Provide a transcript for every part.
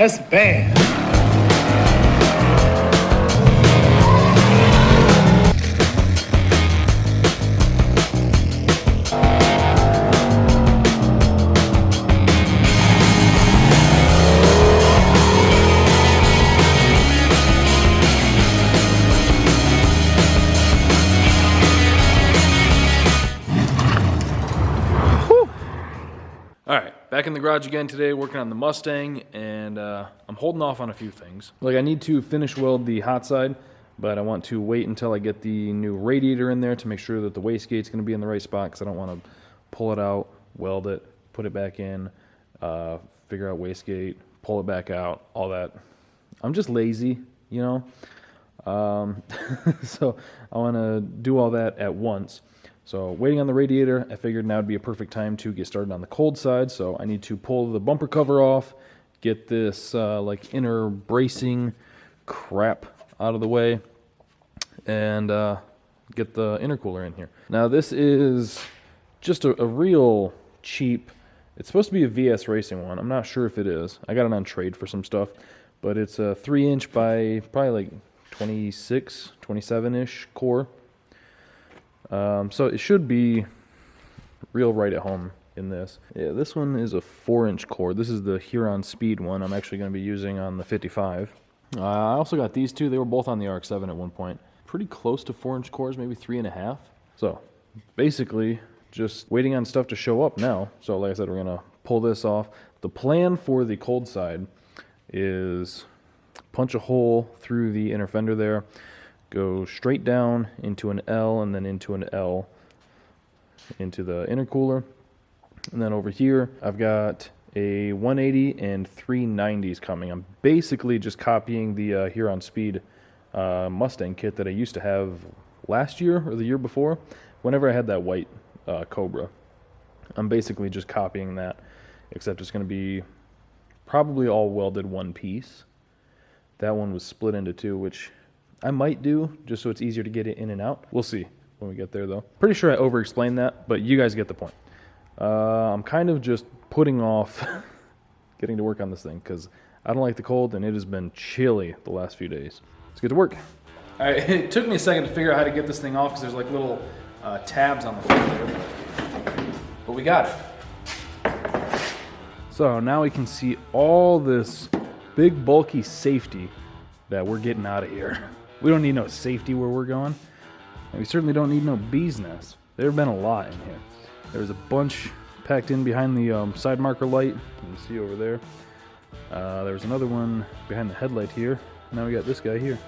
That's bad. Alright, back in the garage again today, working on the Mustang, and I'm holding off on a few things. Like, I need to finish weld the hot side, but I want to wait until I get the new radiator in there to make sure that the wastegate's going to be in the right spot, because I don't want to pull it out, weld it, put it back in, figure out wastegate, pull it back out, all that. I'm just lazy, you know? So I want to do all that at once. So waiting on the radiator, I figured now would be a perfect time to get started on the cold side. So I need to pull the bumper cover off, get this like inner bracing crap out of the way, and get the intercooler in here. Now this is just a real cheap, it's supposed to be a VS Racing one. I'm not sure if it is. I got it on trade for some stuff, but it's a 3-inch by probably like 26, 27-ish core. So it should be real right at home in this. Yeah, this one is a 4-inch core. This is the Huron Speed one I'm actually going to be using on the 55. I also got these two. They were both on the RX-7 at one point. Pretty close to 4-inch cores, maybe 3.5. So basically just waiting on stuff to show up now. So like I said, we're going to pull this off. The plan for the cold side is punch a hole through the inner fender there, go straight down into an L and then into an L into the intercooler. And then over here, I've got a 180 and 390s coming. I'm basically just copying the Huron Speed Mustang kit that I used to have last year or the year before, whenever I had that white Cobra. I'm basically just copying that, except it's going to be probably all welded one piece. That one was split into two, which I might do, just so it's easier to get it in and out. We'll see when we get there, though. Pretty sure I over-explained that, but you guys get the point. I'm kind of just putting off getting to work on this thing, because I don't like the cold, and it has been chilly the last few days. Let's get to work. All right, it took me a second to figure out how to get this thing off, because there's like little tabs on the front there. But we got it. So now we can see all this big, bulky safety that we're getting out of here. We don't need no safety where we're going. And we certainly don't need no bee's nest. There have been a lot in here. There's a bunch packed in behind the side marker light. You can see over there. There's another one behind the headlight here. Now we got this guy here.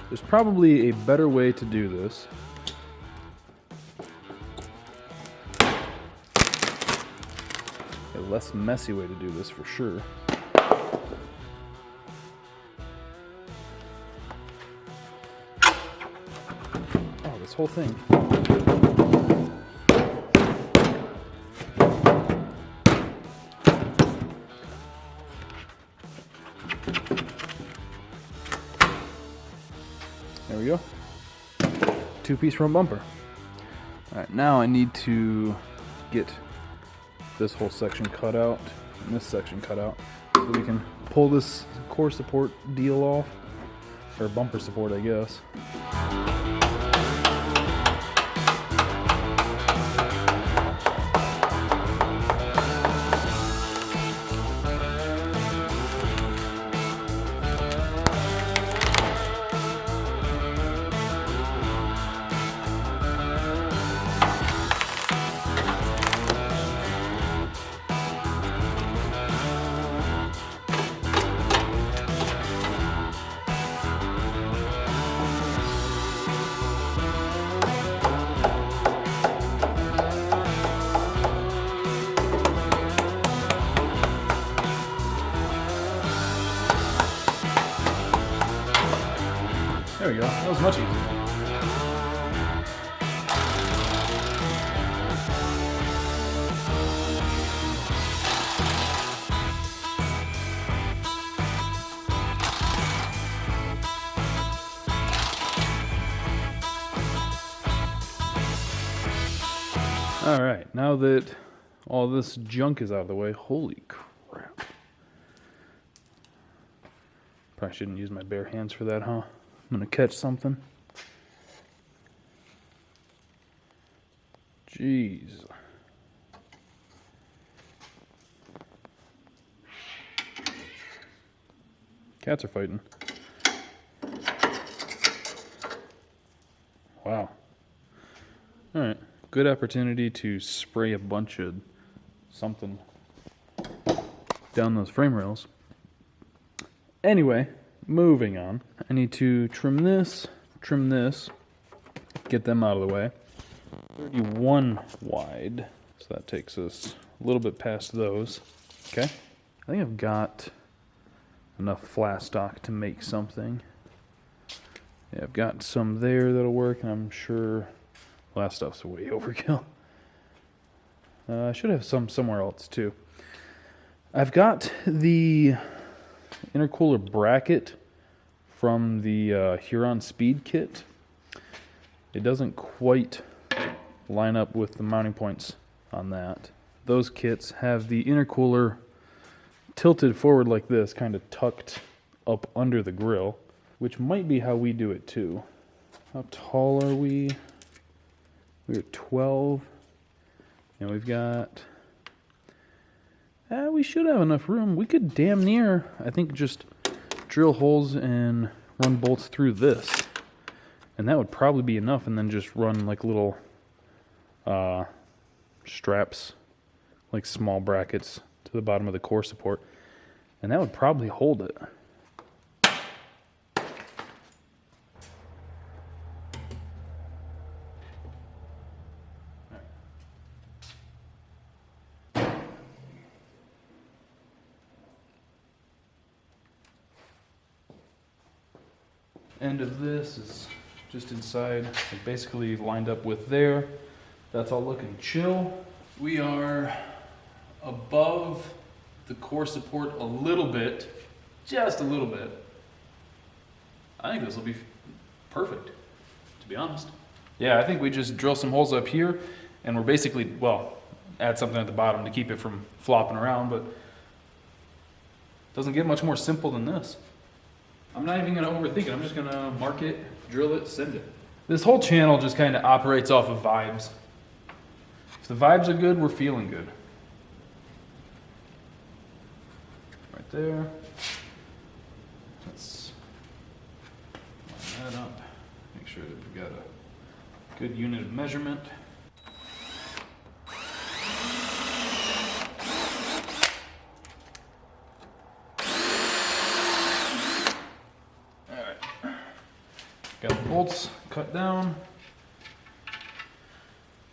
There's probably a better way to do this. A less messy way to do this for sure. Oh, this whole thing. There we go. Two-piece front bumper. All right, now I need to get this whole section cut out and this section cut out so we can pull this core support deal off, or bumper support, I guess. There we go. That was much easier. All right, now that all this junk is out of the way, holy crap. Probably shouldn't use my bare hands for that, huh? I'm gonna catch something. Jeez. Cats are fighting. Wow. All right, good opportunity to spray a bunch of something down those frame rails. Anyway, moving on. I need to trim this, get them out of the way. 31 wide, so that takes us a little bit past those. Okay, I think I've got enough flat stock to make something. Yeah, I've got some there that'll work, and I'm sure that stuff's way overkill. I should have some somewhere else too. I've got the intercooler bracket from the Huron Speed Kit. It doesn't quite line up with the mounting points on that. Those kits have the intercooler tilted forward like this, kind of tucked up under the grill, which might be how we do it too. How tall are we? We're 12, and we've got, we should have enough room. We could damn near, I think, just drill holes and run bolts through this, and that would probably be enough, and then just run like little straps, like small brackets to the bottom of the core support, and that would probably hold it. End of this is just inside, like basically lined up with there. That's all looking chill. We are above the core support a little bit, just a little bit. I think this will be perfect, to be honest. Yeah, I think we just drill some holes up here, and we're basically, well, add something at the bottom to keep it from flopping around, but it doesn't get much more simple than this. I'm not even gonna overthink it. I'm just gonna mark it, drill it, send it. This whole channel just kind of operates off of vibes. If the vibes are good, we're feeling good. Right there. Let's line that up. Make sure that we've got a good unit of measurement. Got the bolts cut down.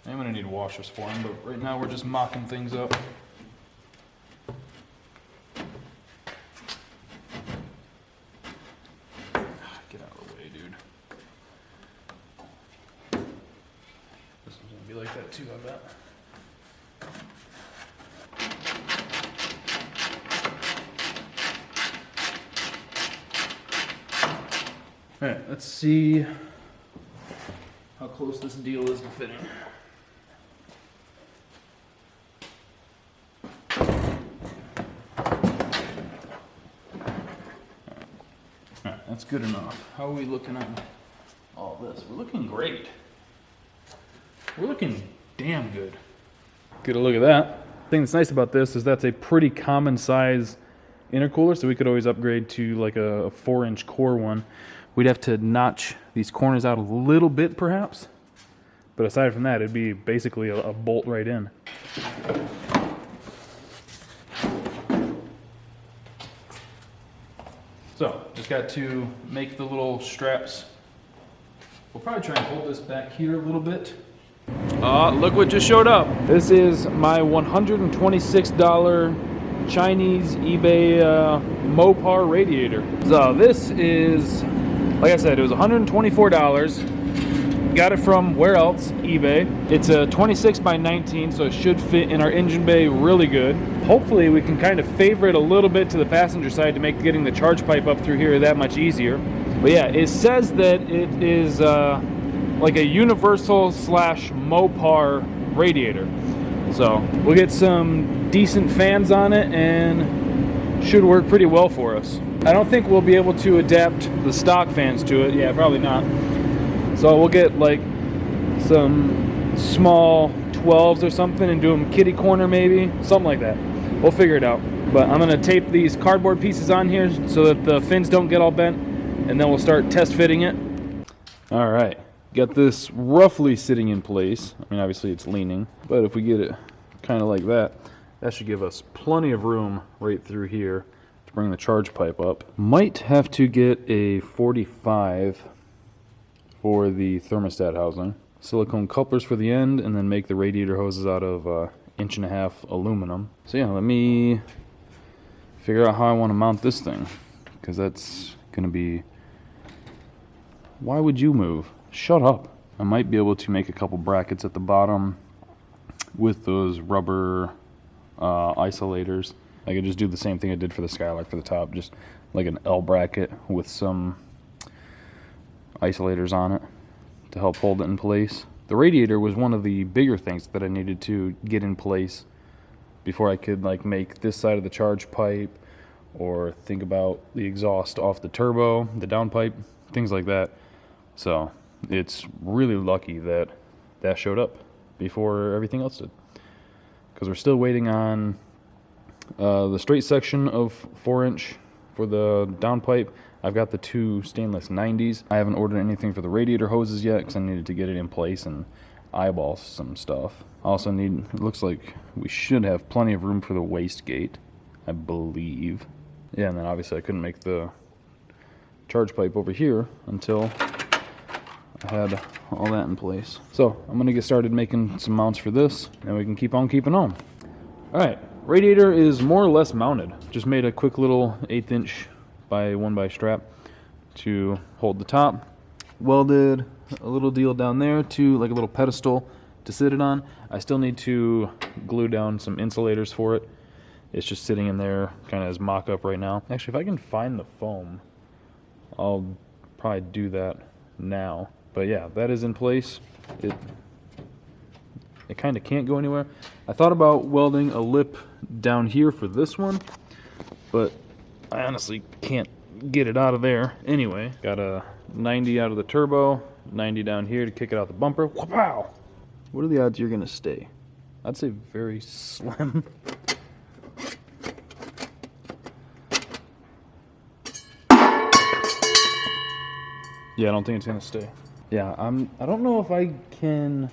I'm gonna need washers for them, but right now we're just mocking things up. Get out of the way, dude. This one's gonna be like that too, I bet. All right, let's see how close this deal is to fitting. All right, that's good enough. How are we looking on all this? We're looking great. We're looking damn good. Get a look at that. The thing that's nice about this is that's a pretty common size intercooler, so we could always upgrade to like a 4-inch core one. We'd have to notch these corners out a little bit perhaps, but aside from that, it'd be basically a bolt right in. So just got to make the little straps. We'll probably try and hold this back here a little bit. Look what just showed up. This is my $126 Chinese eBay Mopar radiator. So this is, like I said, it was $124. Got it from where else? eBay. It's a 26 by 19, so it should fit in our engine bay really good. Hopefully we can kind of favor it a little bit to the passenger side to make getting the charge pipe up through here that much easier. But yeah, it says that it is like a universal / Mopar radiator. So we'll get some decent fans on it and should work pretty well for us. I don't think we'll be able to adapt the stock fans to it. Yeah, probably not. So we'll get like some small 12s or something and do them kitty corner maybe, something like that. We'll figure it out. But I'm gonna tape these cardboard pieces on here so that the fins don't get all bent, and then we'll start test fitting it. All right, got this roughly sitting in place. I mean, obviously it's leaning, but if we get it kind of like that, that should give us plenty of room right through here to bring the charge pipe up. Might have to get a 45 for the thermostat housing. Silicone couplers for the end, and then make the radiator hoses out of 1.5 inch aluminum. So yeah, let me figure out how I want to mount this thing, because that's gonna be... Why would you move? Shut up. I might be able to make a couple brackets at the bottom with those rubber isolators. I could just do the same thing I did for the Skylark for the top, just like an L bracket with some isolators on it to help hold it in place. The radiator was one of the bigger things that I needed to get in place before I could like make this side of the charge pipe or think about the exhaust off the turbo, the downpipe, things like that. So it's really lucky that that showed up before everything else did, because we're still waiting on the straight section of 4-inch for the downpipe. I've got the 2 stainless 90s. I haven't ordered anything for the radiator hoses yet because I needed to get it in place and eyeball some stuff. I also need, it looks like we should have plenty of room for the wastegate, I believe. Yeah, and then obviously I couldn't make the charge pipe over here until I had all that in place. So I'm gonna get started making some mounts for this, and we can keep on keeping on. All right, radiator is more or less mounted. Just made a quick little 1/8 inch by 1 strap to hold the top. Welded a little deal down there to like a little pedestal to sit it on. I still need to glue down some insulators for it. It's just sitting in there kind of as mock-up right now. Actually, if I can find the foam, I'll probably do that now. But yeah, that is in place. It kind of can't go anywhere. I thought about welding a lip down here for this one, but I honestly can't get it out of there. Anyway, got a 90 out of the turbo, 90 down here to kick it out the bumper. Wow! What are the odds you're gonna stay? I'd say very slim. Yeah, I don't think it's gonna stay. Yeah, I don't know if I can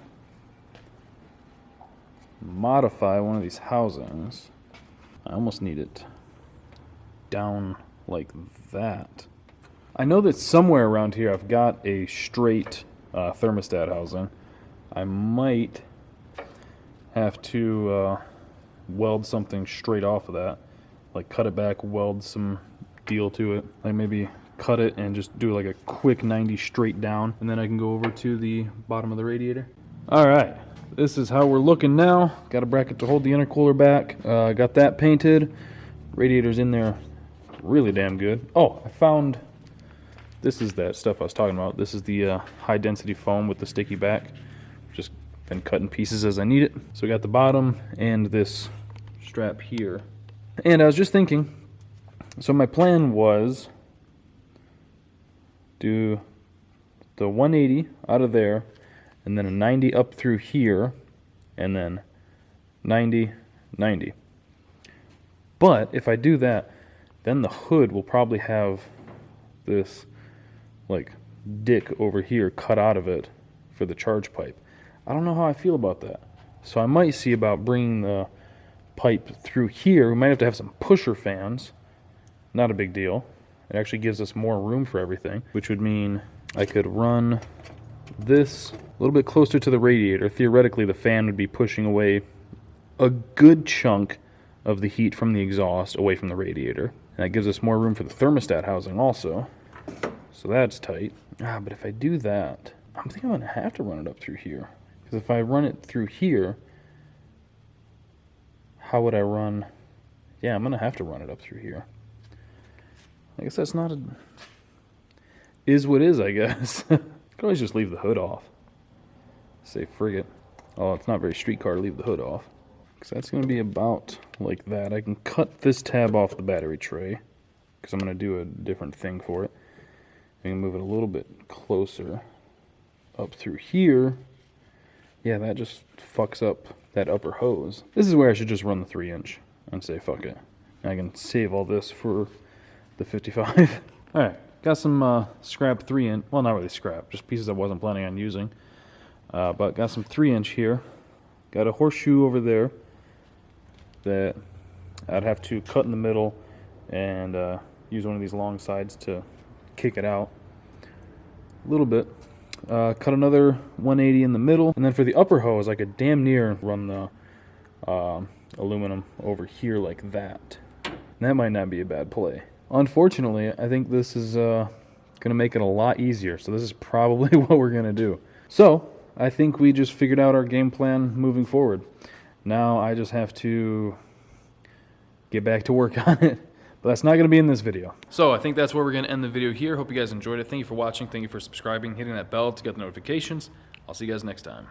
modify one of these housings. I almost need it down like that. I know that somewhere around here I've got a straight thermostat housing. I might have to weld something straight off of that, like cut it back, weld some deal to it, like maybe cut it and just do like a quick 90 straight down, and then I can go over to the bottom of the radiator. All right, this is how we're looking now. Got a bracket to hold the intercooler back. Got that painted. Radiator's in there really damn good. Oh, I found, this is that stuff I was talking about. This is the high density foam with the sticky back. Just been cutting pieces as I need it. So we got the bottom and this strap here. And I was just thinking, so my plan was do the 180 out of there, and then a 90 up through here, and then 90, 90. But if I do that, then the hood will probably have this like dick over here cut out of it for the charge pipe. I don't know how I feel about that. So I might see about bringing the pipe through here. We might have to have some pusher fans. Not a big deal. It actually gives us more room for everything, which would mean I could run this a little bit closer to the radiator. Theoretically, the fan would be pushing away a good chunk of the heat from the exhaust away from the radiator. And that gives us more room for the thermostat housing also. So that's tight. But if I do that, I think I'm going to have to run it up through here. Because if I run it through here, how would I run? Yeah, I'm going to have to run it up through here. I guess that's not a... Is what is, I guess. Could always just leave the hood off. Say, frig it. Oh, it's not very streetcar to leave the hood off. Because that's going to be about like that. I can cut this tab off the battery tray, because I'm going to do a different thing for it. I can move it a little bit closer up through here. Yeah, that just fucks up that upper hose. This is where I should just run the 3-inch and say fuck it. I can save all this for the 55. Alright, got some scrap 3-inch, well, not really scrap, just pieces I wasn't planning on using. But got some 3-inch here. Got a horseshoe over there that I'd have to cut in the middle and use one of these long sides to kick it out a little bit. Cut another 180 in the middle, and then for the upper hose I could damn near run the aluminum over here like that. And that might not be a bad play. Unfortunately, I think this is gonna make it a lot easier, so this is probably what we're gonna do. So I think we just figured out our game plan moving forward. Now I just have to get back to work on it. But that's not going to be in this video. So I think that's where we're going to end the video here. Hope you guys enjoyed it. Thank you for watching. Thank you for subscribing, hitting that bell to get the notifications. I'll see you guys next time.